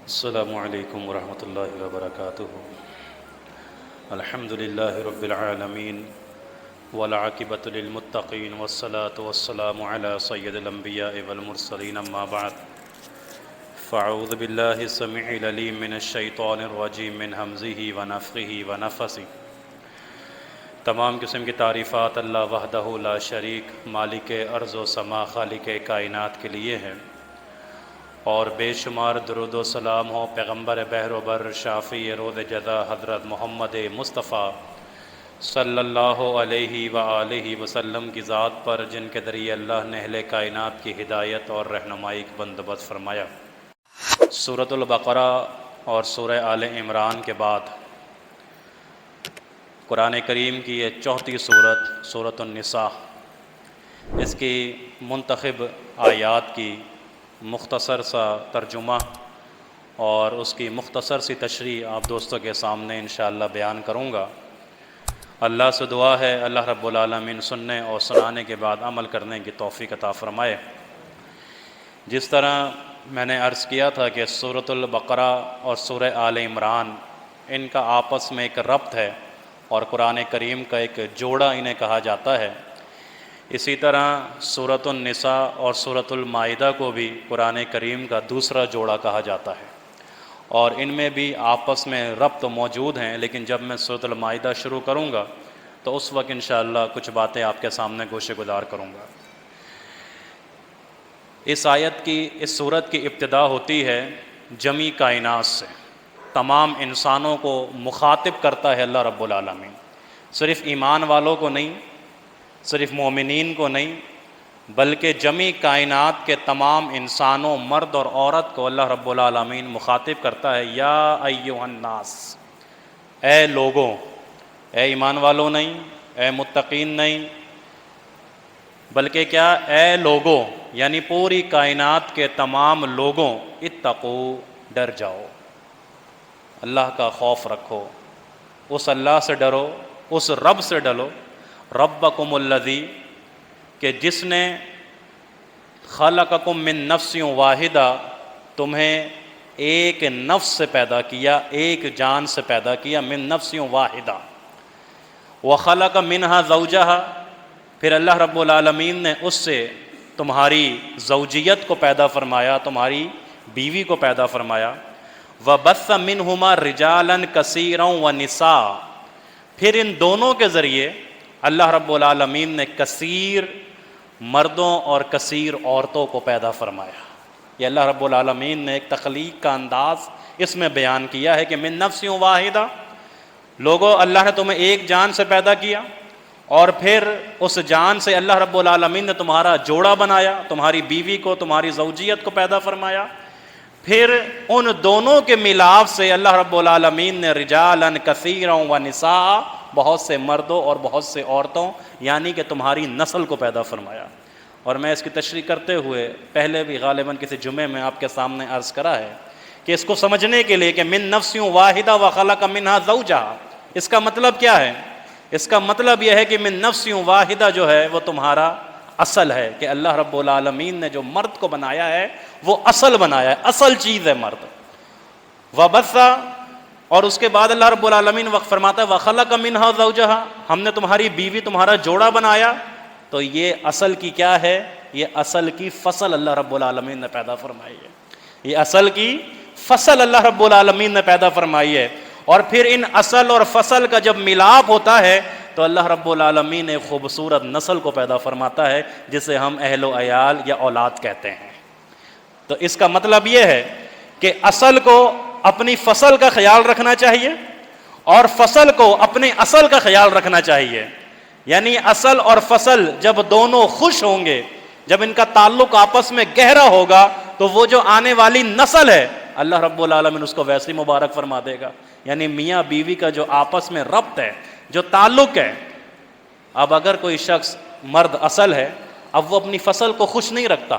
السلام علیکم ورحمۃ اللہ وبرکاتہ۔ الحمد للہ رب العالمین والعاقبۃ للمتقین والصلاة والسلام علی سید الانبیاء والمرسلین، اما بعد فاعوذ باللہ السمیع العلیم من الشیطان الرجیم من ہمزہ ونفخہ ونفثہ۔ تمام قسم کی تعریفات اللہ وحدہ لا شریک مالک ارض و سما خالق کائنات کے لیے ہیں، اور بے شمار درود و سلام ہو پیغمبر بحر و بر شافی روز جزا حضرت محمد مصطفیٰ صلی اللہ علیہ وآلہ وسلم کی ذات پر، جن کے ذریعے اللہ نے اہل کائنات کی ہدایت اور رہنمائی کا بندوبست فرمایا۔ سورۃ البقرہ اور سورہ آل عمران کے بعد قرآن کریم کی یہ چوتھی سورت سورۃ النساء، اس کی منتخب آیات کی مختصر سا ترجمہ اور اس کی مختصر سی تشریح آپ دوستوں کے سامنے انشاءاللہ بیان کروں گا۔ اللہ سے دعا ہے اللہ رب العالمین سننے اور سنانے کے بعد عمل کرنے کی توفیق عطا فرمائے۔ جس طرح میں نے عرض کیا تھا کہ سورۃ البقرہ اور سورہ آل عمران ان کا آپس میں ایک ربط ہے اور قرآن کریم کا ایک جوڑا انہیں کہا جاتا ہے، اسی طرح سورۃ النساء اور سورۃ المائدہ کو بھی قرآن کریم کا دوسرا جوڑا کہا جاتا ہے، اور ان میں بھی آپس میں ربط موجود ہیں، لیکن جب میں سورۃ المائدہ شروع کروں گا تو اس وقت انشاءاللہ کچھ باتیں آپ کے سامنے گوشے گزار کروں گا۔ اس آیت کی، اس سورت کی ابتدا ہوتی ہے جمی کائنات سے، تمام انسانوں کو مخاطب کرتا ہے اللہ رب العالمین، صرف ایمان والوں کو نہیں، صرف مومنین کو نہیں، بلکہ جمی کائنات کے تمام انسانوں، مرد اور عورت کو اللہ رب العالمین مخاطب کرتا ہے۔ یا ایھا الناس، اے لوگوں، اے ایمان والوں نہیں، اے متقین نہیں، بلکہ کیا، اے لوگوں، یعنی پوری کائنات کے تمام لوگوں، اتقو، ڈر جاؤ، اللہ کا خوف رکھو، اس اللہ سے ڈرو، اس رب سے ڈرو، ربکم الذی، کہ جس نے خلقکم من نفس واحدہ، تمہیں ایک نفس سے پیدا کیا، ایک جان سے پیدا کیا، من نفس واحدہ، وخلق منہا زوجہا، پھر اللہ رب العالمین نے اس سے تمہاری زوجیت کو پیدا فرمایا، تمہاری بیوی کو پیدا فرمایا، وبث منہما رجالا کثیرا ونساء، پھر ان دونوں کے ذریعے اللہ رب العالمین نے کثیر مردوں اور کثیر عورتوں کو پیدا فرمایا۔ یہ اللہ رب العالمین نے ایک تخلیق کا انداز اس میں بیان کیا ہے کہ من نفس واحدہ، لوگوں، اللہ نے تمہیں ایک جان سے پیدا کیا، اور پھر اس جان سے اللہ رب العالمین نے تمہارا جوڑا بنایا، تمہاری بیوی کو، تمہاری زوجیت کو پیدا فرمایا، پھر ان دونوں کے ملاپ سے اللہ رب العالمین نے رجالا کثیرا ونساء، بہت سے مردوں اور بہت سے عورتوں، یعنی کہ تمہاری نسل کو پیدا فرمایا۔ اور میں اس کی تشریح کرتے ہوئے پہلے بھی غالباً کسی جمعے میں آپ کے سامنے عرض کرا ہے کہ اس کو سمجھنے کے لیے کہ من نفس واحدہ وخلق منہا زوجہا، اس کا مطلب کیا ہے؟ اس کا مطلب یہ ہے کہ من نفس واحدہ جو ہے وہ تمہارا اصل ہے، کہ اللہ رب العالمین نے جو مرد کو بنایا ہے وہ اصل بنایا ہے، اصل چیز ہے مرد۔ وبث، اور اس کے بعد اللہ رب العالمین وقت فرماتا ہے وخلق منہا زوجہا، ہم نے تمہاری بیوی، تمہارا جوڑا بنایا، تو یہ اصل کی کیا ہے؟ یہ اصل کی فصل اللہ رب العالمین نے پیدا فرمائی ہے، یہ اصل کی فصل اللہ رب العالمین نے پیدا فرمائی ہے۔ اور پھر ان اصل اور فصل کا جب ملاپ ہوتا ہے تو اللہ رب العالمین ایک خوبصورت نسل کو پیدا فرماتا ہے، جسے ہم اہل و عیال یا اولاد کہتے ہیں۔ تو اس کا مطلب یہ ہے کہ اصل کو اپنی فصل کا خیال رکھنا چاہیے، اور فصل کو اپنے اصل کا خیال رکھنا چاہیے، یعنی اصل اور فصل جب دونوں خوش ہوں گے، جب ان کا تعلق آپس میں گہرا ہوگا، تو وہ جو آنے والی نسل ہے اللہ رب العالمین اس کو ویسے ہی مبارک فرما دے گا۔ یعنی میاں بیوی کا جو آپس میں ربط ہے، جو تعلق ہے، اب اگر کوئی شخص مرد اصل ہے، اب وہ اپنی فصل کو خوش نہیں رکھتا،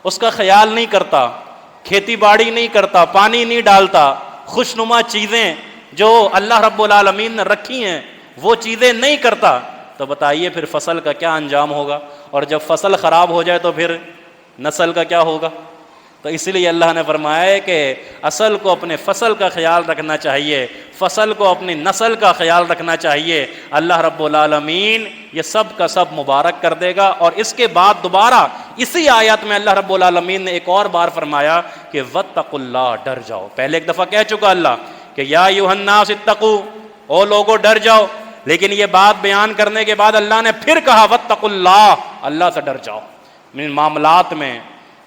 اس کا خیال نہیں کرتا، کھیتی باڑی نہیں کرتا، پانی نہیں ڈالتا، خوشنما چیزیں جو اللہ رب العالمین نے رکھی ہیں وہ چیزیں نہیں کرتا، تو بتائیے پھر فصل کا کیا انجام ہوگا؟ اور جب فصل خراب ہو جائے تو پھر نسل کا کیا ہوگا؟ تو اس لیے اللہ نے فرمایا ہے کہ اصل کو اپنے فصل کا خیال رکھنا چاہیے، فصل کو اپنی نسل کا خیال رکھنا چاہیے۔ اللہ رب العالمین یہ سب کا سب مبارک کر دے گا۔ اور اس کے بعد دوبارہ اسی آیت میں اللہ رب العالمین نے ایک اور بار فرمایا کہ واتقوا اللہ، ڈر جاؤ۔ پہلے ایک دفعہ کہہ چکا اللہ کہ یا ایھا الناس اتقوا، او لوگو ڈر جاؤ، لیکن یہ بات بیان کرنے کے بعد اللہ نے پھر کہا واتقوا اللہ، اللہ سے ڈر جاؤ۔ ان معاملات میں،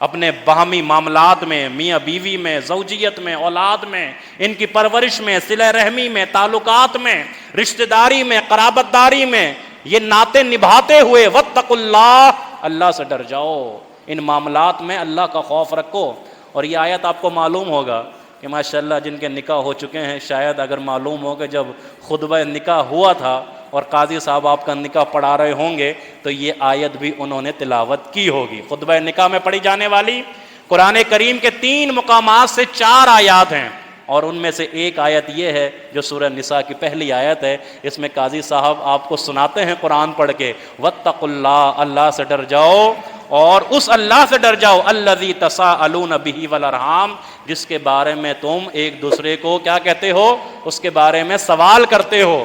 اپنے باہمی معاملات میں، میاں بیوی میں، زوجیت میں، اولاد میں، ان کی پرورش میں، صلہ رحمی میں، تعلقات میں، رشتہ داری میں، قرابت داری میں، یہ ناطے نبھاتے ہوئے واتقوا اللہ، اللہ سے ڈر جاؤ۔ ان معاملات میں اللہ کا خوف رکھو۔ اور یہ آیت آپ کو معلوم ہوگا کہ ماشاءاللہ جن کے نکاح ہو چکے ہیں شاید اگر معلوم ہو کہ جب خطبہ نکاح ہوا تھا اور قاضی صاحب آپ کا نکاح پڑھا رہے ہوں گے تو یہ آیت بھی انہوں نے تلاوت کی ہوگی۔ خطبہ نکاح میں پڑھی جانے والی قرآن کریم کے 3 مقامات سے 4 آیات ہیں، اور ان میں سے ایک آیت یہ ہے جو سورہ نساء کی پہلی آیت ہے۔ اس میں قاضی صاحب آپ کو سناتے ہیں قرآن پڑھ کے واتقوا اللہ، اللہ سے ڈر جاؤ، اور اس اللہ سے ڈر جاؤ الذی تساءلون بہ والارحام، جس کے بارے میں تم ایک دوسرے کو کیا کہتے ہو، اس کے بارے میں سوال کرتے ہو۔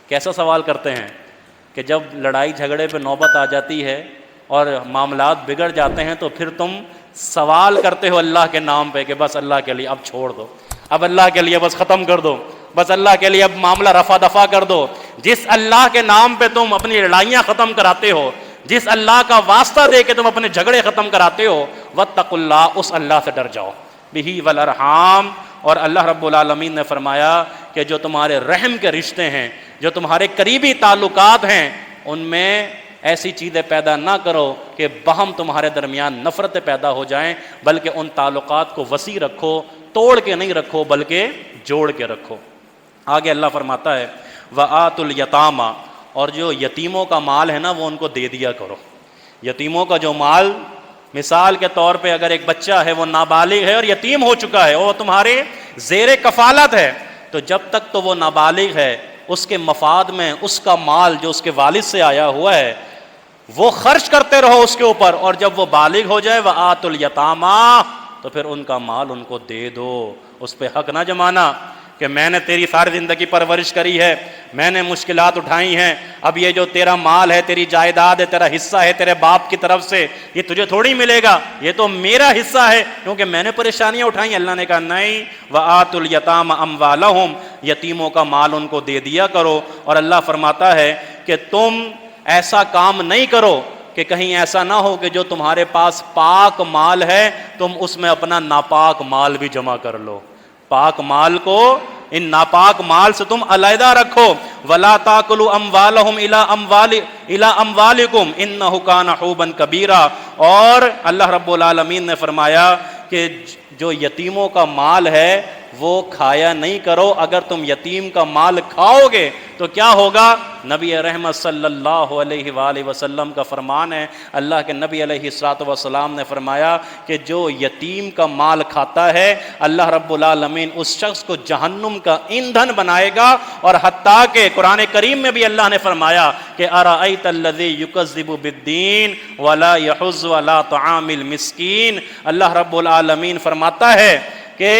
کیسا سوال کرتے ہیں کہ جب لڑائی جھگڑے پہ نوبت آ جاتی ہے اور معاملات بگڑ جاتے ہیں تو پھر تم سوال کرتے ہو اللہ کے نام پہ کہ بس اللہ کے لیے اب چھوڑ دو، اب اللہ کے لیے بس ختم کر دو، بس اللہ کے لیے اب معاملہ رفع دفع کر دو۔ جس اللہ کے نام پہ تم اپنی لڑائیاں ختم کراتے ہو، جس اللہ کا واسطہ دے کے تم اپنے جھگڑے ختم کراتے ہو، واتقوا اللہ، اس اللہ سے ڈر جاؤ، بہ والارحام۔ اور اللہ رب العالمین نے فرمایا کہ جو تمہارے رحم کے رشتے ہیں، جو تمہارے قریبی تعلقات ہیں، ان میں ایسی چیزیں پیدا نہ کرو کہ باہم تمہارے درمیان نفرتیں پیدا ہو جائیں، بلکہ ان تعلقات کو وسیع رکھو، توڑ کے نہیں رکھو بلکہ جوڑ کے رکھو۔ آگے اللہ فرماتا ہے وَآتُوا الْيَتَامَى، اور جو یتیموں کا مال ہے نا وہ ان کو دے دیا کرو۔ یتیموں کا جو مال، مثال کے طور پہ اگر ایک بچہ ہے وہ نابالغ ہے اور یتیم ہو چکا ہے، وہ تمہارے زیر کفالت ہے، تو جب تک تو وہ نابالغ ہے اس کے مفاد میں اس کا مال جو اس کے والد سے آیا ہوا ہے وہ خرچ کرتے رہو اس کے اوپر، اور جب وہ بالغ ہو جائے وَآتُوا الْيَتَامَى، تو پھر ان کا مال ان کو دے دو۔ اس پہ حق نہ جمانا کہ میں نے تیری ساری زندگی پرورش کری ہے، میں نے مشکلات اٹھائی ہیں، اب یہ جو تیرا مال ہے، تیری جائیداد ہے، تیرا حصہ ہے تیرے باپ کی طرف سے، یہ تجھے تھوڑی ملے گا، یہ تو میرا حصہ ہے کیونکہ میں نے پریشانیاں اٹھائیں۔ اللہ نے کہا نہیں، وَآتُوا الْيَتَامَى أَمْوَالَهُمْ، یتیموں کا مال ان کو دے دیا کرو۔ اور اللہ فرماتا ہے کہ تم ایسا کام نہیں کرو کہ کہیں ایسا نہ ہو کہ جو تمہارے پاس پاک مال ہے تم اس میں اپنا ناپاک مال بھی جمع کر لو۔ پاک مال کو ان ناپاک مال سے تم علیحدہ رکھو۔ وَلَا تَأْكُلُوا أَمْوَالَهُمْ إِلَىٰ أَمْوَالِكُمْ إِنَّهُ كَانَ حُوبًا كَبِيرًا۔ اور اللہ رب العالمین نے فرمایا کہ جو یتیموں کا مال ہے وہ کھایا نہیں کرو۔ اگر تم یتیم کا مال کھاؤ گے تو کیا ہوگا؟ نبی رحمت صلی اللہ علیہ وآلہ وسلم کا فرمان ہے، اللہ کے نبی علیہ الصلوۃ والسلام نے فرمایا کہ جو یتیم کا مال کھاتا ہے اللہ رب العالمین اس شخص کو جہنم کا ایندھن بنائے گا۔ اور حتیٰ کہ قرآن کریم میں بھی اللہ نے فرمایا کہ أَرَأَيْتَ الَّذِي يُكَذِّبُ بِالدِّينِ وَلَا يَحُضُّ عَلَىٰ طَعَامِ الْمِسْكِينِ، اللہ رب العالمین فرماتا ہے کہ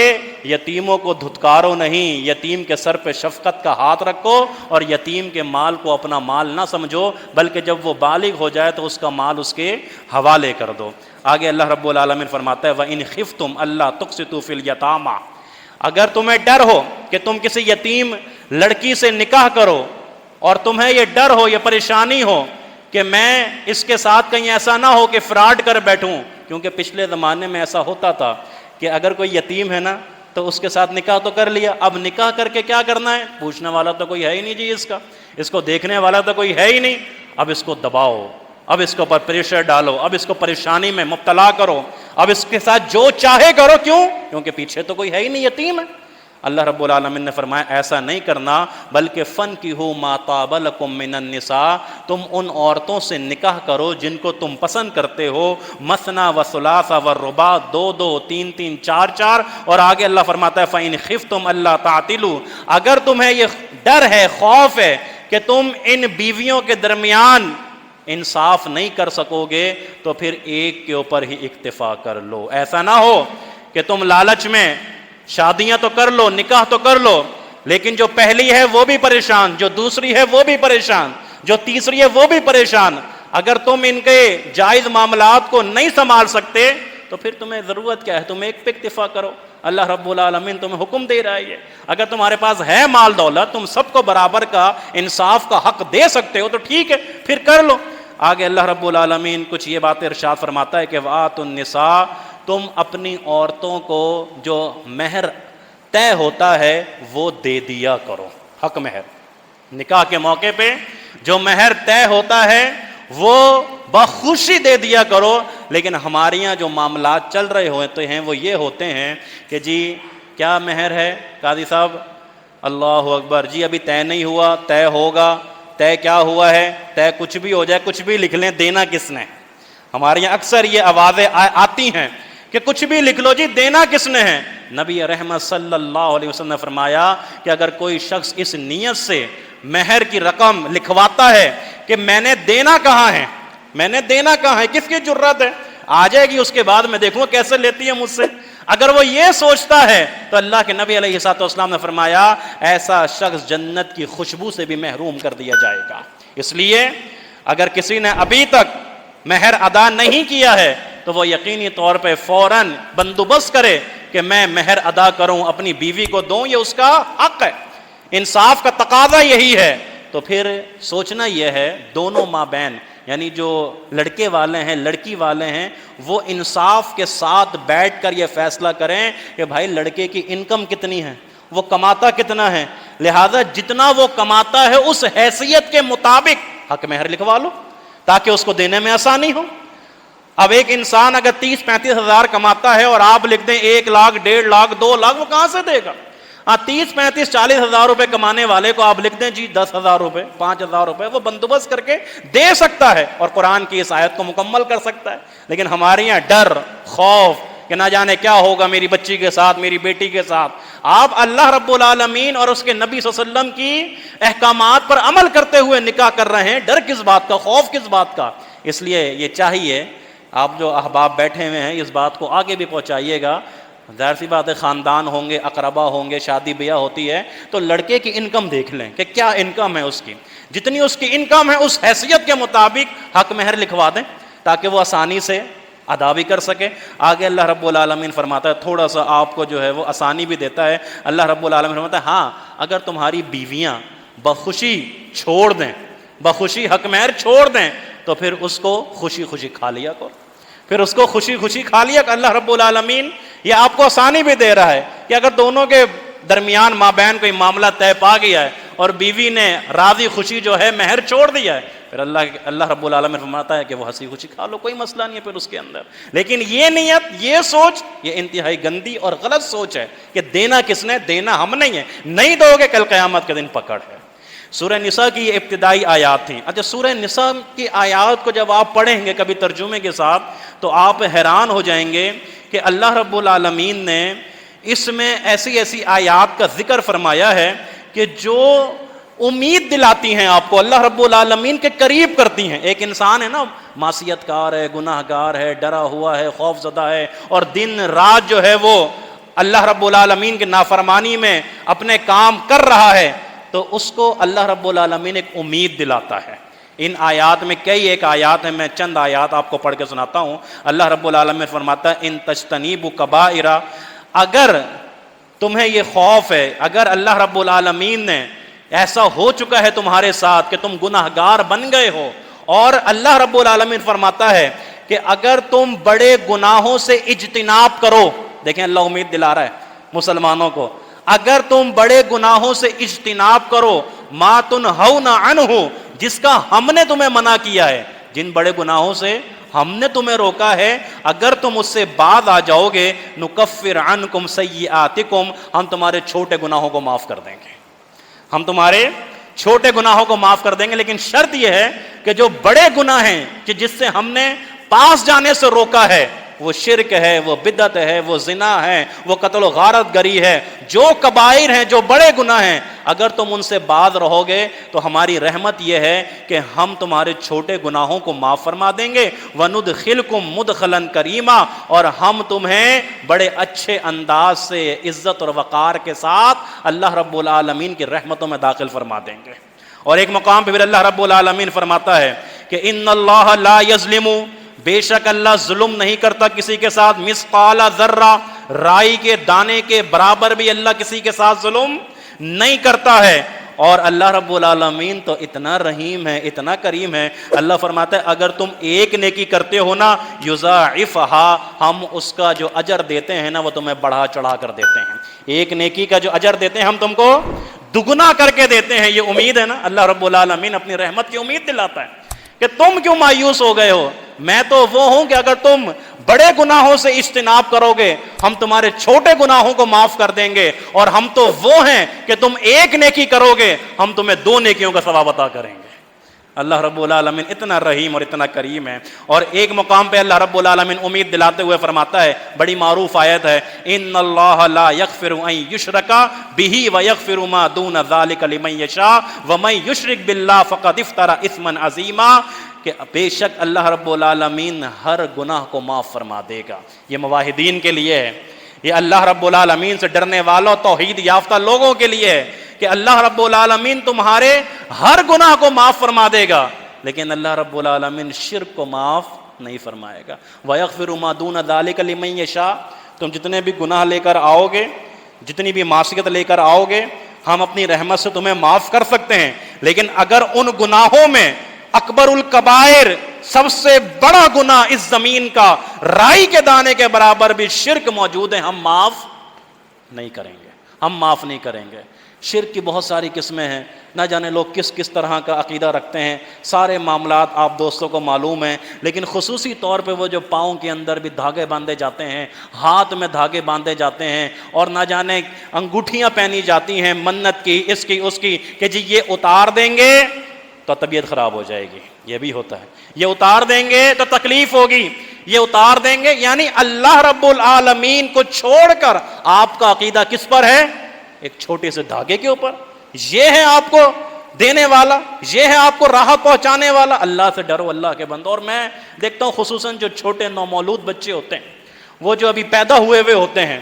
یتیموں کو دھتکارو نہیں، یتیم کے سر پہ شفقت کا ہاتھ رکھو، اور یتیم کے مال کو اپنا مال نہ سمجھو بلکہ جب وہ بالغ ہو جائے تو اس کا مال اس کے حوالے کر دو۔ آگے اللہ رب العالمین فرماتا ہے وَإِنْ خِفْتُمْ أَلَّا تُقْسِطُوا فِي الْيَتَامَى، اگر تمہیں ڈر ہو کہ تم کسی یتیم لڑکی سے نکاح کرو اور تمہیں یہ ڈر ہو، یہ پریشانی ہو کہ میں اس کے ساتھ کہیں ایسا نہ ہو کہ فراڈ کر بیٹھوں، کیونکہ پچھلے زمانے میں ایسا ہوتا تھا کہ اگر کوئی یتیم ہے نا تو اس کے ساتھ نکاح تو کر لیا، اب نکاح کر کے کیا کرنا ہے، پوچھنے والا تو کوئی ہے ہی نہیں جی، اس کو دیکھنے والا تو کوئی ہے ہی نہیں، اب اس کو دباؤ، اب اس کے اوپر پریشر ڈالو، اب اس کو پریشانی میں مبتلا کرو، اب اس کے ساتھ جو چاہے کرو، کیوں؟ کیونکہ پیچھے تو کوئی ہے ہی نہیں، یتیم ہے۔ اللہ رب العالمین نے فرمایا ایسا نہیں کرنا، بلکہ فَانْكِحُوا مَا طَابَ لَكُم مِّنَ النِّسَاءِ، تم ان عورتوں سے نکاح کرو جن کو تم پسند کرتے ہو، مثنیٰ وثلاث والرباع، 2 3 3 4 اور آگے اللہ فرماتا ہے فَإِنْ خِفْتُمْ أَلَّا تَعْدِلُوا، اگر تمہیں یہ ڈر ہے، خوف ہے کہ تم ان بیویوں کے درمیان انصاف نہیں کر سکو گے تو پھر ایک کے اوپر ہی اکتفا کر لو. ایسا نہ ہو کہ تم لالچ میں شادیاں تو کر لو، نکاح تو کر لو، لیکن جو پہلی ہے وہ بھی پریشان، جو دوسری ہے وہ بھی پریشان، جو تیسری ہے وہ بھی پریشان. اگر تم ان کے جائز معاملات کو نہیں سنبھال سکتے تو پھر تمہیں ضرورت کیا ہے؟ تم ایک پہ اکتفا کرو. اللہ رب العالمین تمہیں حکم دے رہا ہے. اگر تمہارے پاس ہے مال دولت، تم سب کو برابر کا انصاف کا حق دے سکتے ہو تو ٹھیک ہے، پھر کر لو. آگے اللہ رب العالمین کچھ یہ باتیں ارشاد فرماتا ہے کہ وَآتُوا النِّسَاءَ، تم اپنی عورتوں کو جو مہر طے ہوتا ہے وہ دے دیا کرو. حق مہر، نکاح کے موقع پہ جو مہر طے ہوتا ہے وہ بخوشی دے دیا کرو. لیکن ہمارے یہاں جو معاملات چل رہے ہوتے ہیں وہ یہ ہوتے ہیں کہ جی کیا مہر ہے قاضی صاحب؟ اللہ اکبر، جی ابھی طے نہیں ہوا، طے ہوگا. طے کیا ہوا ہے؟ طے کچھ بھی ہو جائے، کچھ بھی لکھ لیں، دینا کس نے؟ ہمارے یہاں اکثر یہ آوازیں آتی ہیں کہ کچھ بھی لکھ لو جی، دینا کس نے ہے؟ نبی رحمت صلی اللہ علیہ وسلم نے فرمایا کہ اگر کوئی شخص اس نیت سے مہر کی رقم لکھواتا ہے کہ میں نے دینا کہاں ہے، میں نے دینا کہاں ہے، کس کی جرت ہے؟ آ جائے گی اس کے بعد میں دیکھوں کیسے لیتی ہے مجھ سے. اگر وہ یہ سوچتا ہے تو اللہ کے نبی علیہ الصلوۃ والسلام نے فرمایا ایسا شخص جنت کی خوشبو سے بھی محروم کر دیا جائے گا. اس لیے اگر کسی نے ابھی تک مہر ادا نہیں کیا ہے تو وہ یقینی طور پہ فوراً بندوبست کرے کہ میں مہر ادا کروں، اپنی بیوی کو دوں، یہ اس کا حق ہے. انصاف کا تقاضا یہی ہے. تو پھر سوچنا یہ ہے دونوں مابین، یعنی جو لڑکے والے ہیں لڑکی والے ہیں، وہ انصاف کے ساتھ بیٹھ کر یہ فیصلہ کریں کہ بھائی لڑکے کی انکم کتنی ہے، وہ کماتا کتنا ہے، لہذا جتنا وہ کماتا ہے اس حیثیت کے مطابق حق مہر لکھوا لو تاکہ اس کو دینے میں آسانی ہو. اب ایک انسان اگر 30-35 ہزار کماتا ہے اور آپ لکھ دیں 1 لاکھ 1.5 لاکھ 2 لاکھ، وہ کہاں سے دے گا؟ 30-35-40 ہزار روپے کمانے والے کو آپ لکھ دیں جی 10,000 روپے 5,000 روپے، وہ بندوبست کر کے دے سکتا ہے اور قرآن کی اس آیت کو مکمل کر سکتا ہے. لیکن ہمارے یہاں ڈر، خوف کہ نہ جانے کیا ہوگا میری بچی کے ساتھ، میری بیٹی کے ساتھ. آپ اللہ رب العالمین اور اس کے نبی صلی اللہ علیہ وسلم کی احکامات پر عمل کرتے ہوئے نکاح کر رہے ہیں، ڈر کس بات کا، خوف کس بات کا؟ اس لیے یہ چاہیے آپ جو احباب بیٹھے ہوئے ہیں اس بات کو آگے بھی پہنچائیے گا. ظاہر سی بات ہے خاندان ہوں گے، اقربا ہوں گے، شادی بیاہ ہوتی ہے تو لڑکے کی انکم دیکھ لیں کہ کیا انکم ہے اس کی، جتنی اس کی انکم ہے اس حیثیت کے مطابق حق مہر لکھوا دیں تاکہ وہ آسانی سے ادا بھی کر سکے. آگے اللہ رب العالمین فرماتا ہے تھوڑا سا آپ کو جو ہے وہ آسانی بھی دیتا ہے. اللہ رب العالمین فرماتا ہے ہاں اگر تمہاری بیویاں بخوشی چھوڑ دیں، بخوشی حق مہر چھوڑ دیں تو پھر اس کو خوشی خوشی کھا لیا کرو، پھر اس کو خوشی خوشی کھا لیا. اللہ رب العالمین یہ آپ کو آسانی بھی دے رہا ہے کہ اگر دونوں کے درمیان مابین کوئی معاملہ طے پا گیا ہے اور بیوی نے راضی خوشی جو ہے مہر چھوڑ دیا ہے، پھر اللہ رب العالمین فرماتا ہے کہ وہ ہنسی خوشی کھا لو، کوئی مسئلہ نہیں ہے پھر اس کے اندر. لیکن یہ نیت، یہ سوچ، یہ انتہائی گندی اور غلط سوچ ہے کہ دینا کس نے، دینا ہم نہیں ہے، نہیں دو گے کل قیامت کے دن پکڑ ہے. سورہ نساء کی یہ ابتدائی آیات تھیں. اچھا سورہ نساء کی آیات کو جب آپ پڑھیں گے کبھی ترجمے کے ساتھ تو آپ حیران ہو جائیں گے کہ اللہ رب العالمین نے اس میں ایسی ایسی آیات کا ذکر فرمایا ہے کہ جو امید دلاتی ہیں آپ کو، اللہ رب العالمین کے قریب کرتی ہیں. ایک انسان ہے نا معصیت کار ہے، گناہ گار ہے، ڈرا ہوا ہے، خوف زدہ ہے اور دن رات جو ہے وہ اللہ رب العالمین کی نافرمانی میں اپنے کام کر رہا ہے، تو اس کو اللہ رب العالمین ایک امید دلاتا ہے. ان آیات میں کئی ایک آیات ہیں، میں چند آیات آپ کو پڑھ کے سناتا ہوں. اللہ رب العالمین فرماتا ہے ان تجتنیبوا کبائر، اگر تمہیں یہ خوف ہے، اگر اللہ رب العالمین نے ایسا ہو چکا ہے تمہارے ساتھ کہ تم گناہ گار بن گئے ہو، اور اللہ رب العالمین فرماتا ہے کہ اگر تم بڑے گناہوں سے اجتناب کرو، دیکھیں اللہ امید دلا رہا ہے مسلمانوں کو، اگر تم بڑے گناہوں سے اجتناب کرو، ما تنہون عنہ، جس کا ہم نے تمہیں منع کیا ہے، جن بڑے گناہوں سے ہم نے تمہیں روکا ہے، اگر تم اس سے باز آ جاؤ گے، نکفر عنکم سیئاتکم، ہم تمہارے چھوٹے گناہوں کو معاف کر دیں گے، ہم تمہارے چھوٹے گناہوں کو معاف کر دیں گے. لیکن شرط یہ ہے کہ جو بڑے گناہ ہیں کہ جس سے ہم نے پاس جانے سے روکا ہے وہ شرک ہے، وہ بدعت ہے، وہ زنا ہے، وہ قتل و غارت گری ہے، جو کبائر ہیں، جو بڑے گناہ ہیں، اگر تم ان سے باز رہو گے تو ہماری رحمت یہ ہے کہ ہم تمہارے چھوٹے گناہوں کو معاف فرما دیں گے، وَنُدْخِلْكُمْ مُدْخَلًا كَرِيمًا، اور ہم تمہیں بڑے اچھے انداز سے عزت اور وقار کے ساتھ اللہ رب العالمین کی رحمتوں میں داخل فرما دیں گے۔ اور ایک مقام پہ پھر اللہ رب العالمین فرماتا ہے کہ ان اللہ لا یظلم، بے شک اللہ ظلم نہیں کرتا کسی کے ساتھ، مثقال ذرہ، رائی کے دانے کے برابر بھی اللہ کسی کے ساتھ ظلم نہیں کرتا ہے۔ اور اللہ رب العالمین تو اتنا رحیم ہے، اتنا کریم ہے، اللہ فرماتا ہے اگر تم ایک نیکی کرتے ہو نا، یضاعفھا، ہم اس کا جو اجر دیتے ہیں نا وہ تمہیں بڑھا چڑھا کر دیتے ہیں۔ ایک نیکی کا جو اجر دیتے ہیں ہم تم کو دگنا کر کے دیتے ہیں۔ یہ امید ہے نا، اللہ رب العالمین اپنی رحمت کی امید دلاتا ہے کہ تم کیوں مایوس ہو گئے ہو، میں تو وہ ہوں کہ اگر تم بڑے گناہوں سے اجتناب کرو گے ہم تمہارے چھوٹے گناہوں کو معاف کر دیں گے، اور ہم تو وہ ہیں کہ تم ایک نیکی کرو گے ہم تمہیں 2 نیکیوں کا ثواب عطا کریں گے۔ اللہ رب العالمین اتنا رحیم اور اتنا کریم ہے۔ اور ایک مقام پہ اللہ رب العالمین امید دلاتے ہوئے فرماتا ہے، بڑی معروف آیت ہے، ان اللہ لا یغفر ان یشرک بہ ویغفر ما دون ذلک لمن یشاء ومن یشرک باللہ فقد افترى اثما عظیما، کہ بے شک اللہ رب العالمین ہر گناہ کو معاف فرما دے گا۔ یہ موحدین کے لیے ہے، یہ اللہ رب العالمین سے ڈرنے والوں توحید یافتہ لوگوں کے لیے ہے کہ اللہ رب العالمین تمہارے ہر گناہ کو معاف فرما دے گا، لیکن اللہ رب العالمین شرک کو معاف نہیں فرمائے گا۔ وَيَغْفِرُ مَا دُونَ ذَلِكَ لِمَن يَشَاءُ، تم جتنے بھی گناہ لے کر آؤ گے، جتنی بھی معصیت لے کر آؤ گے، ہم اپنی رحمت سے تمہیں معاف کر سکتے ہیں، لیکن اگر ان گناہوں میں اکبر الکبائر، سب سے بڑا گناہ اس زمین کا رائی کے دانے کے برابر بھی شرک موجود ہے، ہم معاف نہیں کریں گے، ہم معاف نہیں کریں گے۔ شرک کی بہت ساری قسمیں ہیں، نہ جانے لوگ کس کس طرح کا عقیدہ رکھتے ہیں، سارے معاملات آپ دوستوں کو معلوم ہیں، لیکن خصوصی طور پہ وہ جو پاؤں کے اندر بھی دھاگے باندھے جاتے ہیں، ہاتھ میں دھاگے باندھے جاتے ہیں، اور نہ جانے انگوٹھیاں پہنی جاتی ہیں منت کی، اس کی اس کی، کہ جی یہ اتار دیں گے تو طبیعت خراب ہو جائے گی، یہ بھی ہوتا ہے، یہ اتار دیں گے تو تکلیف ہوگی، یہ اتار دیں گے، یعنی اللہ رب العالمین کو چھوڑ کر آپ کا عقیدہ کس پر ہے؟ ایک چھوٹے سے دھاگے کے اوپر۔ یہ ہے آپ کو دینے والا، یہ ہے آپ کو راحت پہنچانے والا۔ اللہ سے ڈرو اللہ کے بندو۔ اور میں دیکھتا ہوں خصوصاً جو چھوٹے نومولود بچے ہوتے ہیں، وہ جو ابھی پیدا ہوئے ہوتے ہیں،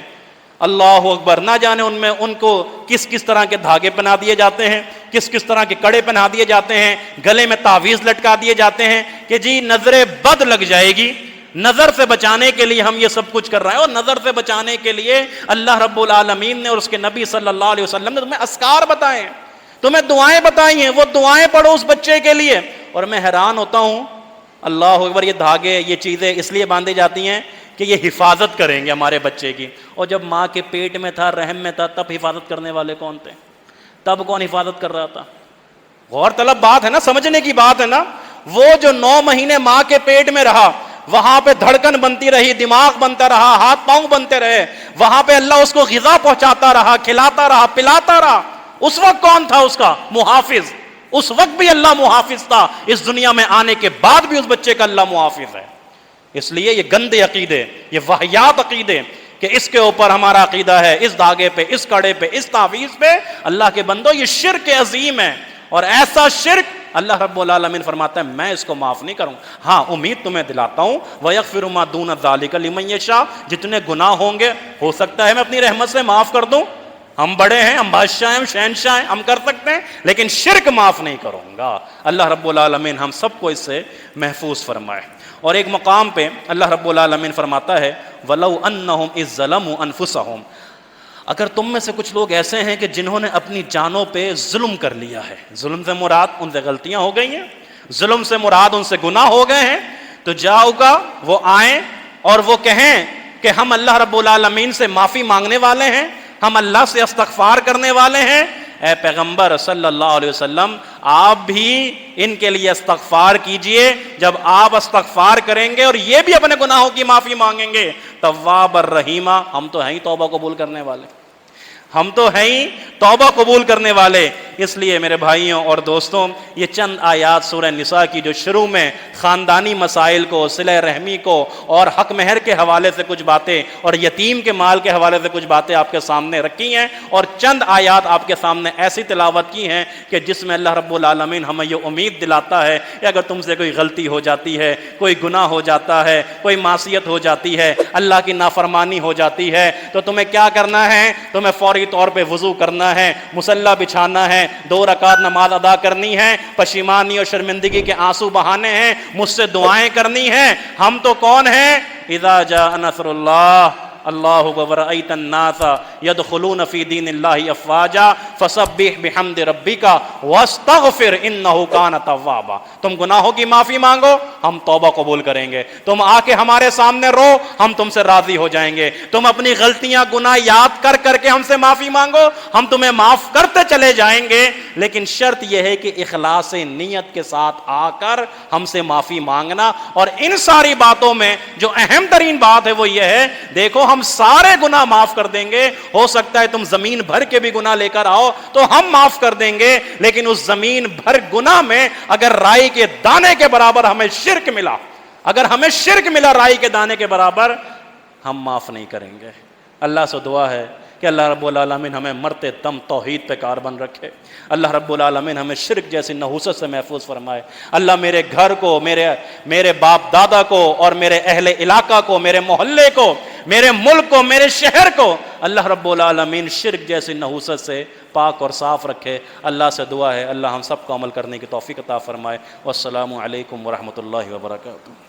اللہ اکبر، نہ جانے ان کو کس کس طرح کے دھاگے پہنا دیے جاتے ہیں، کس کس طرح کے کڑے پہنا دیے جاتے ہیں، گلے میں تعویذ لٹکا دیے جاتے ہیں کہ جی نظر بد لگ جائے گی، نظر سے بچانے کے لیے ہم یہ سب کچھ کر رہے ہیں۔ اور نظر سے بچانے کے لیے اللہ رب العالمین نے اور اس کے نبی صلی اللہ علیہ وسلم نے تمہیں اذکار بتائے ہیں، تمہیں دعائیں بتائی ہیں، وہ دعائیں پڑھو اس بچے کے لیے۔ اور میں حیران ہوتا ہوں، اللہ اکبر، یہ دھاگے، یہ چیزیں اس لیے باندھی جاتی ہیں کہ یہ حفاظت کریں گے ہمارے بچے کی، اور جب ماں کے پیٹ میں تھا، رحم میں تھا، تب حفاظت کرنے والے کون تھے؟ تب کون حفاظت کر رہا تھا؟ غور طلب بات ہے نا، سمجھنے کی بات ہے نا۔ وہ جو 9 مہینے ماں کے پیٹ میں رہا، وہاں پہ دھڑکن بنتی رہی، دماغ بنتا رہا، ہاتھ پاؤں بنتے رہے، وہاں پہ اللہ اس کو غذا پہنچاتا رہا، کھلاتا رہا، پلاتا رہا۔ اس وقت کون تھا اس کا محافظ؟ اس وقت بھی اللہ محافظ تھا، اس دنیا میں آنے کے بعد بھی اس بچے کا اللہ محافظ ہے۔ اس لیے یہ گندے عقیدے، یہ واہیات عقیدے کہ اس کے اوپر ہمارا عقیدہ ہے، اس دھاگے پہ، اس کڑے پہ، اس تعویذ پہ، اللہ کے بندو یہ شرک عظیم ہے، اور ایسا شرک اللہ رب العالمین فرماتا ہے میں اس کو معاف نہیں کروں۔ ہاں امید تمہیں دلاتا ہوں، وَيَغْفِرُ مَا دُونَ ذَلِكَ لِمَن يَشَاءُ، جتنے گناہ ہوں گے ہو سکتا ہے میں اپنی رحمت سے معاف کر دوں، ہم بڑے ہیں، ہم بادشاہ ہیں، ہم شہنشاہ ہیں، ہم کر سکتے ہیں، لیکن شرک معاف نہیں کروں گا۔ اللہ رب العالمین ہم سب کو اس سے محفوظ فرمائے۔ اور ایک مقام پہ اللہ رب العالمین فرماتا ہے وَلَوْ أَنَّهُمْ إِذ ظَلَمُوا أَنفُسَهُمْ، اگر تم میں سے کچھ لوگ ایسے ہیں کہ جنہوں نے اپنی جانوں پہ ظلم کر لیا ہے، ظلم سے مراد ان سے غلطیاں ہو گئی ہیں، ظلم سے مراد ان سے گناہ ہو گئے ہیں، تو جاؤ گا وہ آئیں اور وہ کہیں کہ ہم اللہ رب العالمین سے معافی مانگنے والے ہیں، ہم اللہ سے استغفار کرنے والے ہیں، اے پیغمبر صلی اللہ علیہ وسلم آپ بھی ان کے لیے استغفار کیجئے۔ جب آپ استغفار کریں گے اور یہ بھی اپنے گناہوں کی معافی مانگیں گے، تواب الرحیمہ، ہم تو ہیں ہی توبہ قبول کرنے والے، ہم تو ہیں ہی توبہ قبول کرنے والے۔ اس لیے میرے بھائیوں اور دوستوں، یہ چند آیات سورہ نساء کی جو شروع میں خاندانی مسائل کو، صلہ رحمی کو اور حق مہر کے حوالے سے کچھ باتیں اور یتیم کے مال کے حوالے سے کچھ باتیں آپ کے سامنے رکھی ہیں، اور چند آیات آپ کے سامنے ایسی تلاوت کی ہیں کہ جس میں اللہ رب العالمین ہمیں یہ امید دلاتا ہے کہ اگر تم سے کوئی غلطی ہو جاتی ہے، کوئی گناہ ہو جاتا ہے، کوئی معصیت ہو جاتی ہے، اللہ کی نافرمانی ہو جاتی ہے، تو تمہیں کیا کرنا ہے؟ تمہیں فوری طور پہ وضو کرنا ہے، مصلی بچھانا ہے، 2 رکعت نماز ادا کرنی ہے، پشیمانی اور شرمندگی کے آنسو بہانے ہیں، مجھ سے دعائیں کرنی ہیں۔ ہم تو کون ہیں؟ اذا جاء نصر اللہ اللہ ورأیت الناس يدخلون فی دین اللہ افواجا فسبح بحمد ربک واستغفر انہ کان توابا۔ تم گناہوں کی معافی مانگو، ہم توبہ قبول کریں گے۔ تم آ کے ہمارے سامنے رو، ہم تم سے راضی ہو جائیں گے۔ تم اپنی غلطیاں گناہ یاد کر کر کے ہم سے معافی مانگو، ہم تمہیں معاف کرتے چلے جائیں گے، لیکن شرط یہ ہے کہ اخلاص نیت کے ساتھ آ کر ہم سے معافی مانگنا۔ اور ان ساری باتوں میں جو اہم ترین بات ہے وہ یہ ہے، دیکھو ہم سارے گناہ معاف کر دیں گے، ہو سکتا ہے تم زمین بھر کے بھی گناہ لے کر آؤ تو ہم معاف کر دیں گے، لیکن اس زمین بھر گناہ میں اگر رائی کے دانے کے برابر ہمیں شرک ملا، اگر ہمیں شرک ملا رائی کے دانے کے برابر، ہم معاف نہیں کریں گے۔ اللہ سے دعا ہے کہ اللہ رب العالمین ہمیں مرتے دم توحید پہ کاربند رکھے، اللہ رب العالمین ہمیں شرک جیسی نحوست سے محفوظ فرمائے۔ اللہ میرے گھر کو، میرے باپ دادا کو اور میرے اہل علاقہ کو، میرے محلے کو، میرے ملک کو، میرے شہر کو اللہ رب العالمین شرک جیسی نحوست سے پاک اور صاف رکھے۔ اللہ سے دعا ہے اللہ ہم سب کو عمل کرنے کی توفیق عطا فرمائے۔ والسلام علیکم ورحمۃ اللہ وبرکاتہ۔